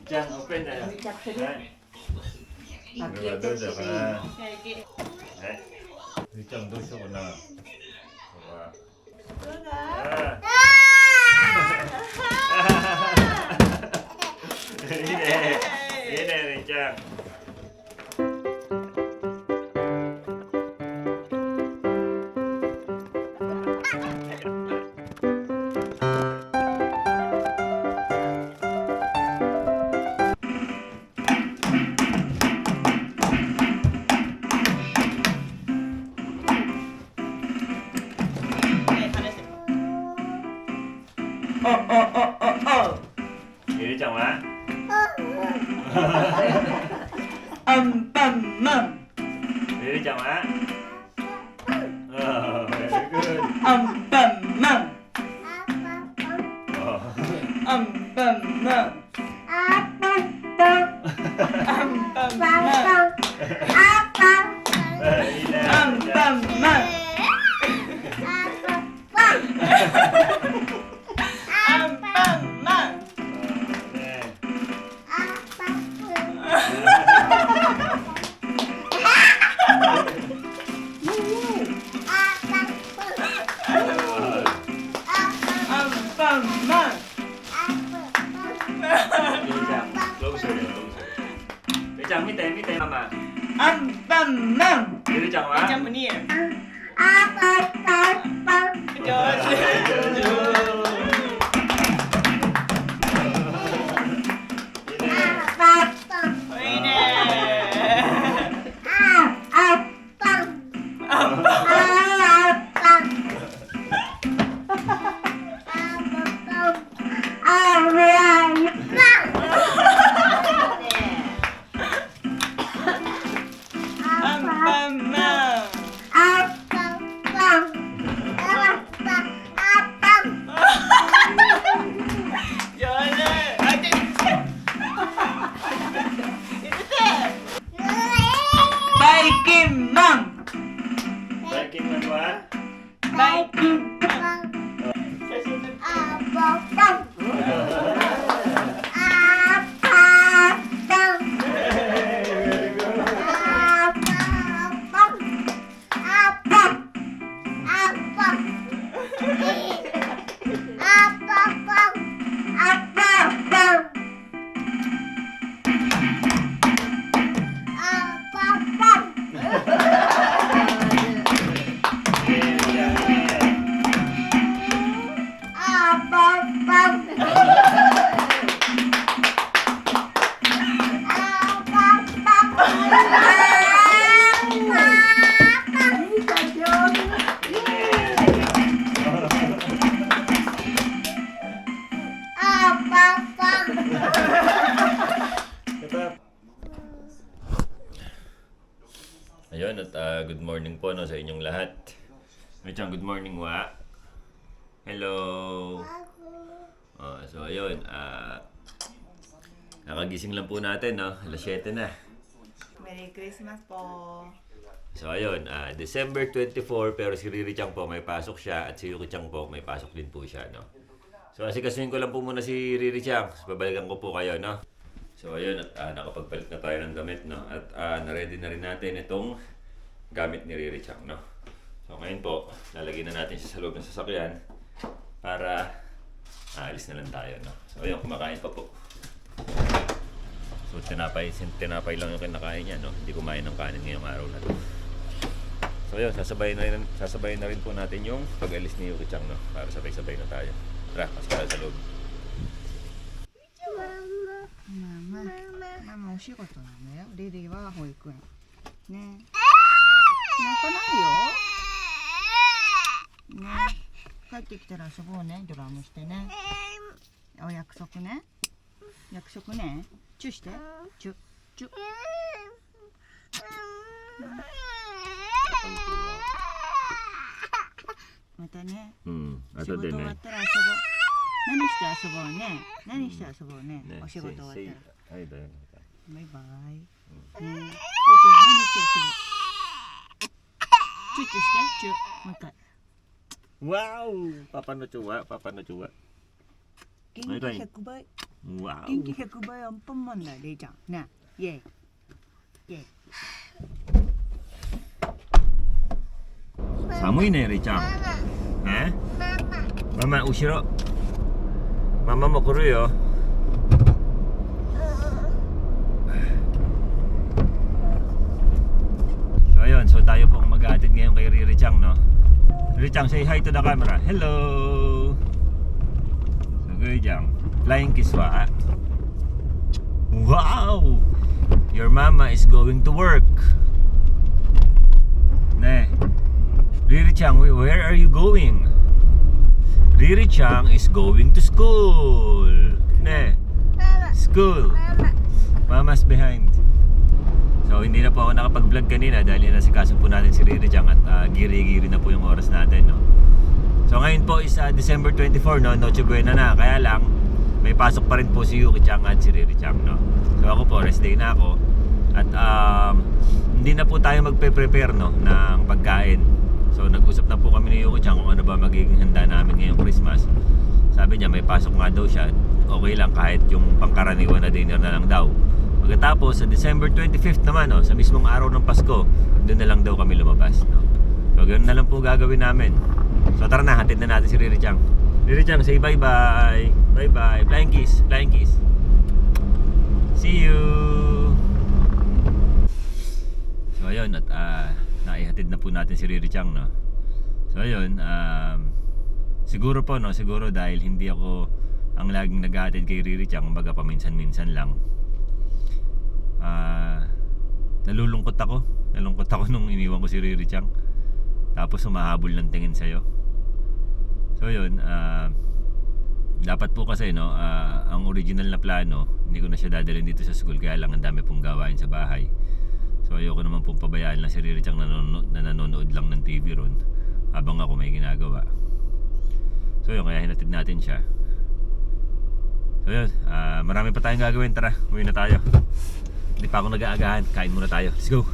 じゃん、オープンだよ。はい。どうぞかな。はい。ゆりちゃんどうしようかな。どうだ。いいね。いいね、ゆりちゃん。ゆりちゃんはアンパンマン。ゆりちゃんはvery good。アンパンマン。アンパンマン。アンパンマン。いいね。アンパンマン。アンパンマン。ゆりちゃん見て見てママ。アンパンマン。ゆりちゃんはジャンプに。上手。いいね。アンパンマン。上手。あ、いて。バイキンマン。最近のはバイキンマン。写真撮って。Ayun, at good morning po no, sa inyong lahat. Richang, good morning wa. Hello. So ayun, nakagising lang po natin no, alas 7 na. Merry Christmas po. So ayun, December 24 pero si Riri Chang po may pasok siya at si Yuki Chang po may pasok din po siya no. So asikasuhin ko lang po muna si Riri Chang. Babalikan ko po kayo no. So ayun, at nakapagpalit na tayo ng damit no, at na-ready na rin natin itong gamit ni Riri Chang no. So ngayon po, lalagyan na natin siya sa loob ng sasakyan para alis na lang tayo no. So ayun, kumakain pa po. So tinapay lang yung kinakain niya no. Hindi kumain ng kanin ngayong araw na to. So ayun, sasabayin na rin po natin yung pag-alis ni Yuki Chang no, para sabay-sabay na tayo. Tara, pasok tayo sa loob. ママお仕事なんだよ。リリーは保育園。ね。泣かないよ。ね。帰ってきたら遊ぼうね。ドラムしてね。お約束ね。約束ね。チュして。チュ。チュ。またね。仕事終わったら遊ぼう。何して遊ぼうね。何して遊ぼうね。お仕事終わったら。バイバイ。ねえ、ゆうちゃん何して遊ぼう。チュッチュして、チュ。もう一回。Wow! Papa no chua, papa no chua. 元気100倍。Wow. 元気100倍アンパンマンだレイちゃんねイエイイエイ Samuy na Richang. Ha? Mama, ushiro. Mama mo kuruyo. So ayun, so tayo po ang mag-aatid ngayon kay Ririchang, no? Ririchang, say hi to the camera. Hello. So Ririchang, flying kiswa. Wow! Your mama is going to work. Ne. Riri-chan, where are you going? Riri-chan is going to school. Ne. School. Mama's behind. So hindi na po ako nakapag-vlog kanina dahil nasikaso po natin si Riri-chan at giri-giri na po yung oras natin, no. So ngayon po is December 24, no, Noche Buena na. Kaya lang may pasok pa rin po si Yuki-chan at si Riri-chan, no. So ako po, rest day na ako. At hindi na po tayo magpe-prepare, no, ng pagkain. So nag-usap na po kami ni Yuki-chan kung ano ba magiging handa namin ngayong Christmas. Sabi niya may pasok nga daw siya. Okay lang kahit yung pangkaraniwan na dinner na lang daw. Pagkatapos sa December 25th naman, no, sa mismong araw ng Pasko, doon na lang daw kami lumabas, no. So ganoon na lang po gagawin namin. So tara na, hatid na natin si Riri-chan. Riri-chan, say bye-bye. Bye-bye. Flying kiss. Flying kiss. See you. So ayun, at naihatid na po natin si Riri-chan, no. So ayun, siguro po, no, siguro dahil hindi ako ang laging naghahatid kay Riri-chan, kumbaga paminsan-minsan lang. Nalulungkot ako nung iniwan ko si Riri-chan. Tapos humahabol ng tingin sa'yo. So yun, dapat po kasi, no, ang original na plano, hindi ko na siya dadalhin dito sa school, kaya lang ang dami pong gawain sa bahay. So ayoko naman pong pabayaan lang si Riri-chan na nanonood lang ng TV ron habang ako may ginagawa. So yun, kaya hinatid natin siya. So yun, marami pa tayong gagawin. Tara, uwi na tayo. Hindi pa ako nag-aagahan, kain muna tayo. Let's go!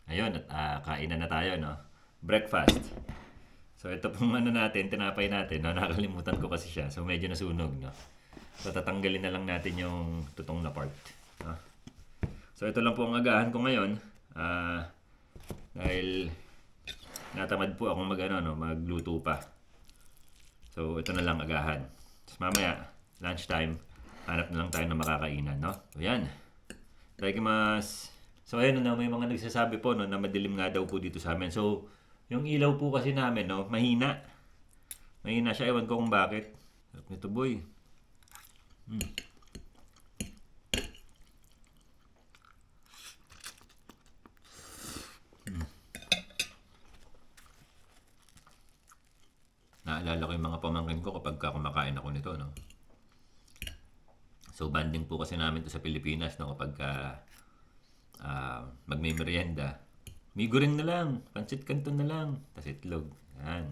Ayun, at kainan na tayo, no? Breakfast. So ito pong ano natin, tinapay natin, no? Nakakalimutan ko kasi siya. So medyo nasunog, no? So tatanggalin na lang natin yung tutong na part, no? So ito lang po ang agahan ko ngayon. Dahil natamad po akong magluto pa. So ito na lang agahan. Tapos mamaya, lunchtime, hanap na lang tayo ng makakainan, no? So yan. Itadakimasu. So ayun na, may mga nagsasabi po, no, na madilim nga daw po dito sa amin. So yung ilaw po kasi namin, no, mahina. Mahina siya, ewan ko kung bakit. Sarap nito, boy. naalala ko yung mga pamangkin ko kapag kumakain ako nito, no? So, banding po kasi namin to sa Pilipinas, no? Kapag magme-merienda. Migoring na lang, pancit canton na lang, tas itlog. Yan.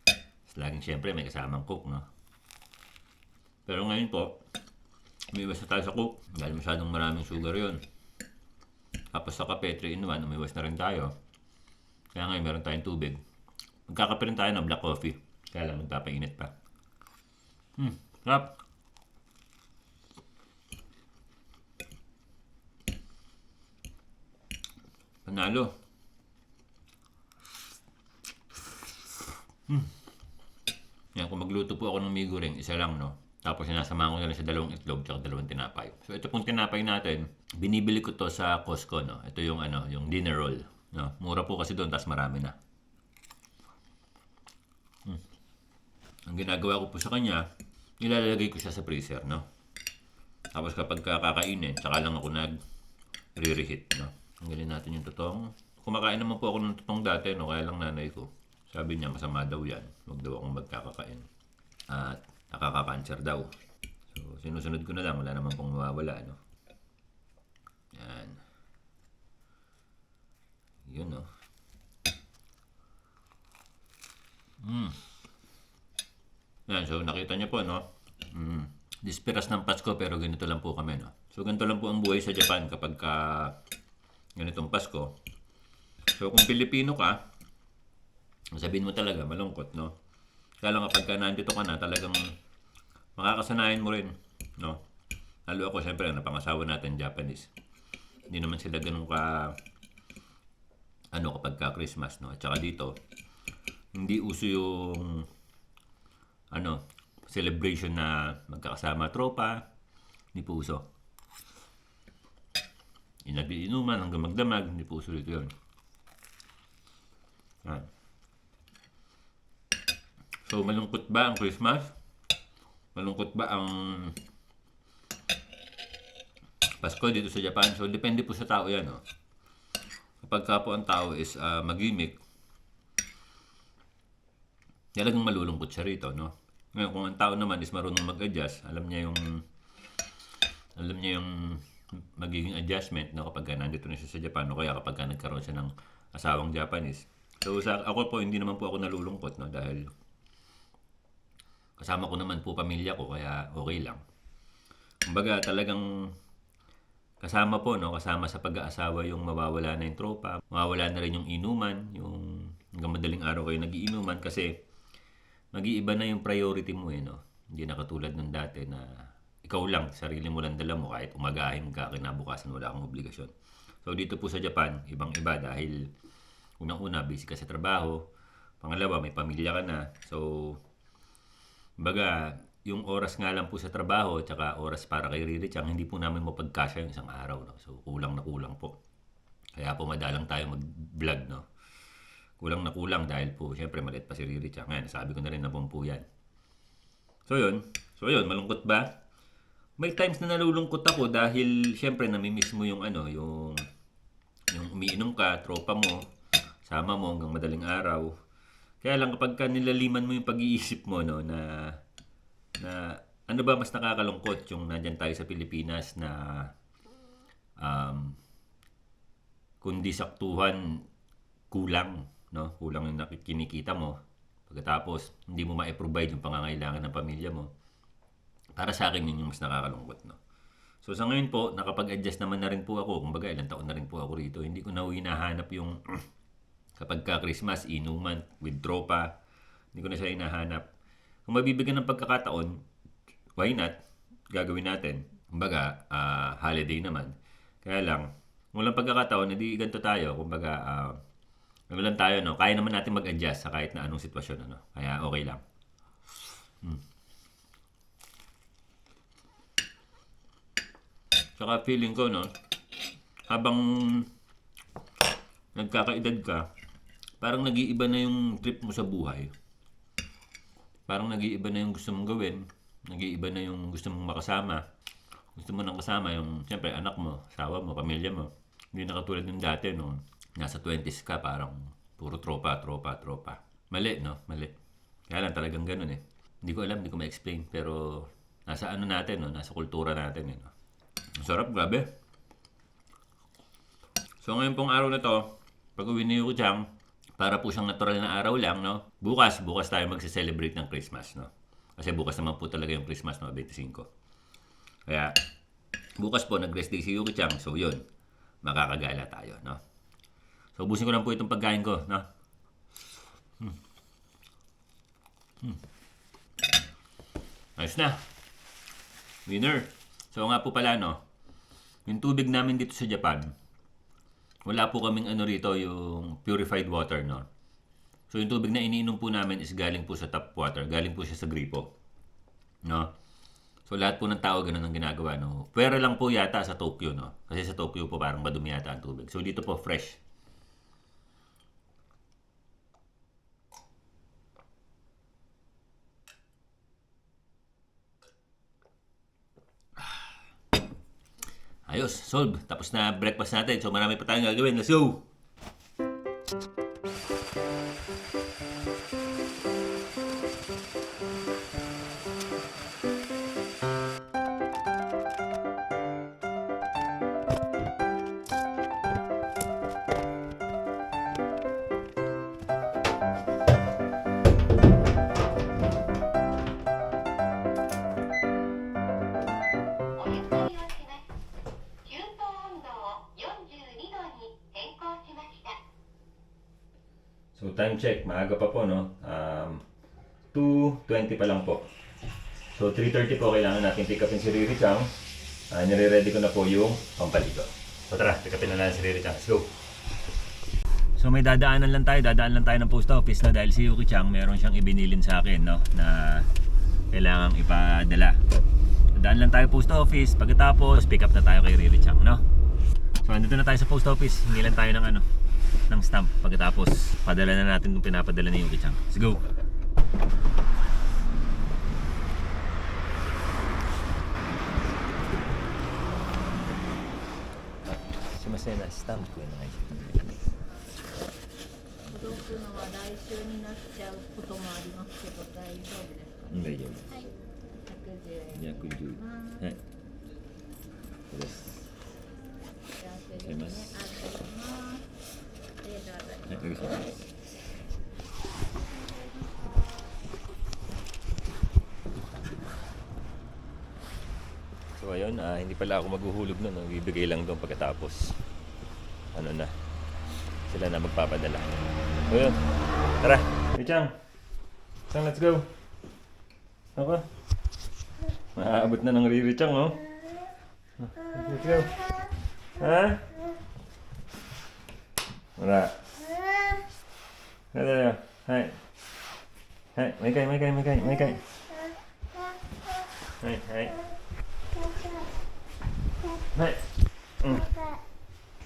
Tapos laging syempre may kasamang coke, no? Pero ngayon po, umiwas na tayo sa coke dahil masyadong maraming sugar yun. Tapos sa kape, 3 in 1, umiwas na rin tayo. Kaya ngayon meron tayong tubig. Magkakape rin tayo ng black coffee. Kaya lang magpapainit pa. Sarap. Panalo. Yan, kung magluto po ako ng migoring, isa lang, no? Tapos sinasamahan ko na lang sa 2 itlog at 2 tinapay. So ito pong tinapay natin, binibili ko to sa Costco, no? Ito yung yung dinner roll, no? Mura po kasi doon, tas marami na. Ang ginagawa ko po sa kanya, nilalagay ko siya sa freezer, no? Tapos kapag kakainin, saka lang ako nag-reheat, no? Tanggalin natin yung tutong. Kumakain naman po ako ng tutong dati, no? Kaya lang nanay ko, sabi niya masama daw yan. Huwag daw akong magkakakain. At nakaka-cancer daw. So, sinusunod ko na lang. Wala naman pong mawawala, no? Yan. Yun, no? Yan, so nakita niyo po, no? Dispiras ng Pasko pero ganito lang po kami, no? So, ganito lang po ang buhay sa Japan kapag ganitong Pasko. So, kung Pilipino ka, sabihin mo talaga, malungkot, no? Kaya lang kapag nandito ka na, talagang makakasanayan mo rin, no? Lalo ako, syempre, napangasawa natin Japanese. Hindi naman sila ganun kapag Christmas, no? At saka dito, hindi uso yung, celebration na magkakasama tropa, hindi po uso. Inagiinuman hanggang magdamag, hindi po uso dito yun. Yan. So, malungkot ba ang Christmas? Malungkot ba ang Pasko dito sa Japan? So, depende po sa tao yan, no? Kapag po ang tao is mag-gimmick, talagang malulungkot siya rito, no? Ngayon, kung ang tao naman is marunong mag-adjust, alam niya yung magiging adjustment, no? Kapag nandito na siya sa Japan, o kaya kapag nagkaroon siya ng asawang Japanese. So, ako po, hindi naman po ako nalulungkot, no? Dahil kasama ko naman po pamilya ko, kaya okay lang. Kumbaga talagang kasama po, no? Kasama sa pag-aasawa yung mawawala na yung tropa, mawawala na rin yung inuman, yung hanggang madaling araw kayo nagiinuman kasi mag-iiba na yung priority mo, no? Hindi na katulad nung dati na ikaw lang, sarili mo lang dala mo kahit umagahin ka, kinabukasan wala kang obligasyon. So dito po sa Japan, ibang-iba dahil unang-una busy ka sa trabaho, pangalawa may pamilya ka na. So baga, yung oras nga lang po sa trabaho at saka oras para kay Riri Chang, hindi po namin mapagkasya yung isang araw, no? So kulang na kulang po. Kaya po madalang tayo mag-vlog, no? Kulang na kulang dahil po syempre maliit pa si Riri Chang. Ngayon, sabi ko na rin na po yan. So yun, malungkot ba? May times na nalulungkot ako dahil syempre namimiss mo yung yung umiinom ka, tropa mo, sama mo hanggang madaling araw. Kaya lang kapag nilaliman mo yung pag-iisip mo, no, na ano ba mas nakakalungkot yung nandyan tayo sa Pilipinas na kundi saktuhan kulang, no? Kulang yung kinikita mo. Pagkatapos hindi mo ma-provide yung pangangailangan ng pamilya mo. Para sa akin yun yung mas nakakalungkot, no? So sa ngayon po, nakapag-adjust naman na rin po ako. Kumbaga ilang taon na rin po ako rito. Hindi ko na hinahanap yung kapag Christmas, inuman with tropa. Hindi ko na siya hinahanap. Kung mabibigyan ng pagkakataon, why not? Gagawin natin. Kumbaga, holiday naman. Kaya lang, kung walang pagkakataon, hindi ganito tayo. Kumbaga, ano lang tayo, no? Kaya naman natin mag-adjust sa kahit na anong sitwasyon, ano? Kaya okay lang. Saka feeling ko, no? Habang nagkakaedad ka, parang nag-iiba na yung trip mo sa buhay. Parang nag-iiba na yung gusto mong gawin. Nag-iiba na yung gusto mong makasama. Gusto mo nang kasama yung, siyempre, anak mo, asawa mo, pamilya mo. Hindi na katulad ng dati, no? Nasa 20s ka, parang puro tropa. Mali, no? Mali. Kaya lang talagang ganun eh. Hindi ko alam, hindi ko ma-explain. Pero nasa ano natin, no? Nasa kultura natin. Eh, no? Ang sarap, grabe. So ngayon pong araw na to, pag uwi ni Yuko Chang, para po siyang natural na araw lang, no? Bukas tayo magse-celebrate ng Christmas, no? Kasi bukas naman po talaga yung Christmas, no? 25. Kaya, bukas po, nag-rest day si Yuko Chang. So yun, makakagala tayo, no? So ubusin ko lang po itong pagkain ko, no? Ayos na. Winner. So nga po pala, no? Yung tubig namin dito sa Japan, wala po kaming ano rito, yung purified water, no? So yung tubig na iniinom po namin is galing po sa tap water. Galing po siya sa gripo. No? So lahat po ng tao ganun ang ginagawa, no? Pero lang po yata sa Tokyo, no? Kasi sa Tokyo po parang madumi yata ang tubig. So dito po fresh. Ayos, solve. Tapos na breakfast natin. So marami pa tayong gagawin. Let's go! So time check, maaga pa po, no? 2:20 pa lang po. So 3:30 po kailangan natin pick upin si Riri Chang. Nire-ready ko na po yung pampaligo. So tara, pick upin na lang si Riri Chang. Let's go! So may dadaan lang tayo ng post office na dahil si Yuki Chang meron siyang ibinilin sa akin, no? Na kailangang ipadala. Dadaan lang tayo post office, pagkatapos pick up na tayo kay Riri Chang, no? So andito na tayo sa post office, hingi lang tayo ng ano, ng stamp. Pagkatapos padala na natin kung pinapadala ni Yuki Chang. Let's go! Sumasaya na stamp ko na ngayon. 孤独のは来週になっちゃうこともありますけど大丈夫ですかね。大丈夫。はい。110 210。円。はい。これです。じゃあそれでね、ありがとうございます。ありがとうございます。はい、お願いします。So ayun, hindi pala ako maghuhulog nun. Bibigay lang doon pagkatapos. Ano na. Sila na magpapadala. So yun. Tara. Hey Chang. Chang, let's go. Ako. Maaabot na ng Riri Chang, oh. Let's go. Ha? Wala. Hello. Hi. Hi. Mấy cây. Hi. Hi.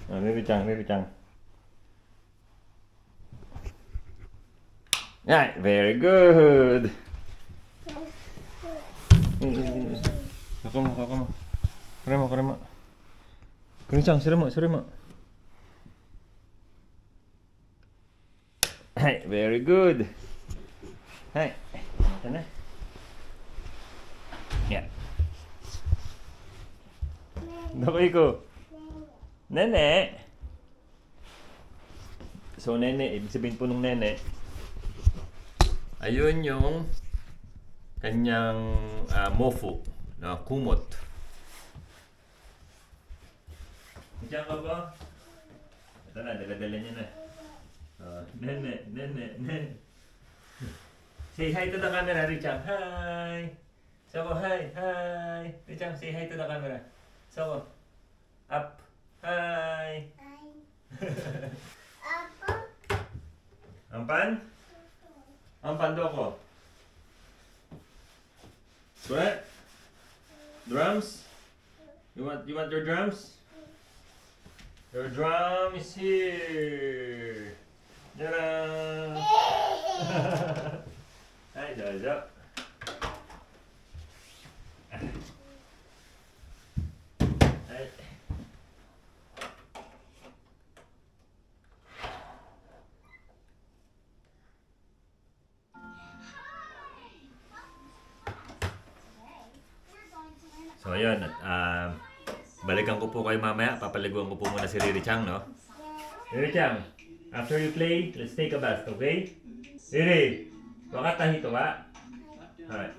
Riri Chang. Right, very good. Ako mo. Kare mo. Kuning-chang, sira mo. Right, very good. Right. Ito na. Yeah. Nakoy ko. Nene. So, nene, ibig sabihin po nung nene, ayun yung kanyang mofu na kumot. Diyan ka ba? Ito na, dala-dala niya na. Nene. Say hi to the camera, Richang. Hi! So, hi! Richang, say hi to the camera. So, up. Hi! Ampan? Ampan do ko. What? Drums? You want your drums? Your drum is here. Ta-da! Hi, Jojo. Hi. So, ayun. Balikan ko po kayo mamaya. Papaliguan ko po muna si Riri Chang, no? Riri Chang, after you play, let's take a bath, okay? Riri, wakatahi to ba? Alright.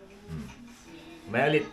May ulit.